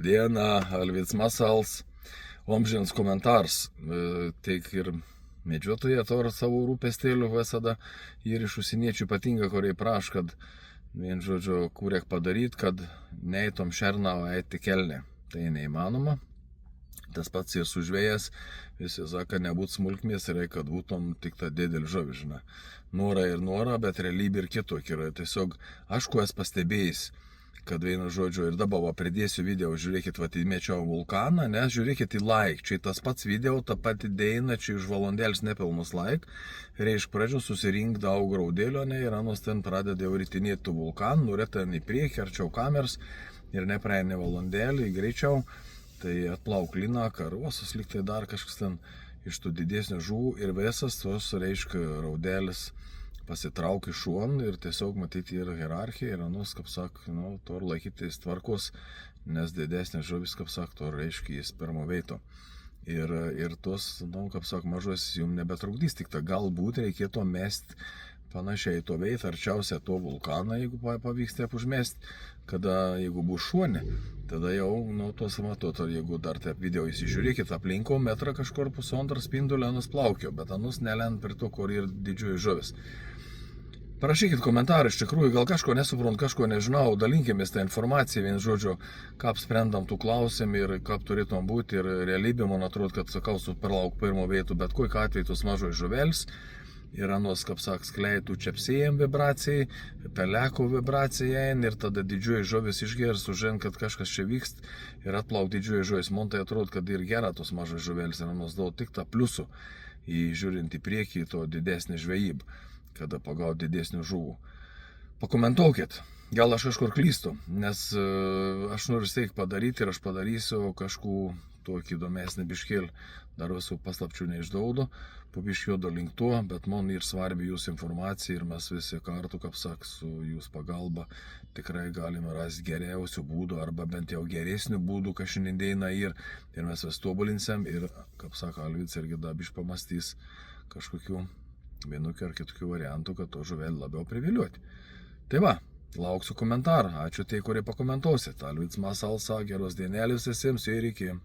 Diena, Alvyds Masals, Omžins komentars, teik ir medžiotojai atvaro savo rūpestėlių visada ir iš užsieniečių ypatinga, kuriai praš, kad vien žodžiu, kurėk padaryt, kad neįtom šerną, o eiti kelne. Tai neįmanoma. Tas pats ir su žvėjas, visi sako, nebūt smulkmės, reikia, kad būtum tik tą didelį žuvį, žinai. Nora, bet realybė ir kitokia yra. Tiesiog aš kuo esu pastebėjęs, kad vienu žodžiu ir dabar pridėsiu video, žiūrėkit, įmečiau vulkaną, nes žiūrėkit į like. Čia tas pats video, ta pati daina, čia iš valandėlis nepilnus like. Ir iš pradžių susirink daug graudėlio, ne, ir anos ten pradeda jau rytinėti tų vulkanų, nurėta į priekį, arčiau kameras ir nepraeina valandėlį, greičiau. Tai atplauk liną, karuosus, lyg tai dar kažkas ten iš tų didesnių žuvų ir visas tos, reiškia, raudelis pasitraukia šuon ir tiesiog matyti yra hierarchija ir anus, kaip sak, to ir laikytis tvarkos, nes didesnės žuvis, kaip sak, to reiškia jis pirmo veito. Ir tos, kaip sak, mažos jums nebetrukdys, tik ta galbūt reikėtų mesti panašiai to veitą, arčiausia to vulkaną, jeigu pavyks taip užmesti, kada jeigu bus šuonė, tada jau, tuos matot, jeigu dar taip video įsižiūrėkit, aplinko metrą kažkur pusantro spindulio anus plaukio, bet anus nelent per to, kur ir didžiųjų žuvis. Parašykit komentarą, iš tikrųjų, gal kažko nesuprant, kažko nežinau, dalinkimės tą informaciją, vien žodžiu, ką sprendam tų klausim ir kaip turėtum būti, ir realybė, man atrodo, kad sakau, su perlauk pirmo veitų, bet kokiu atveju tos mažoj žuvelis, ir anos, kaip sak, skleitų čepsėjim vibracijai, pelekų vibracijai, ir tada didžioji žuvis išgers, sužin, kad kažkas čia vykst, ir atplauk didžioji žuvis. Man tai atrodo, kad ir gera tos mažos žuvelis, ir anos daug tik tą pliusų, žiūrint į priekį, to didesnį žvejybą, kada pagaut didesnių žuvų. Pakomentuokit, gal aš kažkur klystu, nes aš noriu steik padaryti ir aš padarysiu kažkų tokį įdomesnį biškėlį. Dar visų paslapčių neišdaudu, po biškėdo link to, bet man ir svarbi jūsų informacija ir mes visi kartu, kaip sak, su jūsų pagalba tikrai galime rasti geriausių būdų arba bent jau geresnių būdų, ką šiandieną ir mes vis tobulinsim ir, kaip sako Alvyds, irgi dabiš pamastys kažkokių vienokių ar kitokių variantų, kad to žuvelį labiau priviliuoti. Tai va, lauksiu komentarą. Ačiū tai, kurie pakomentuosit. Alvyds Masals, geros dienelės visiems ir iki.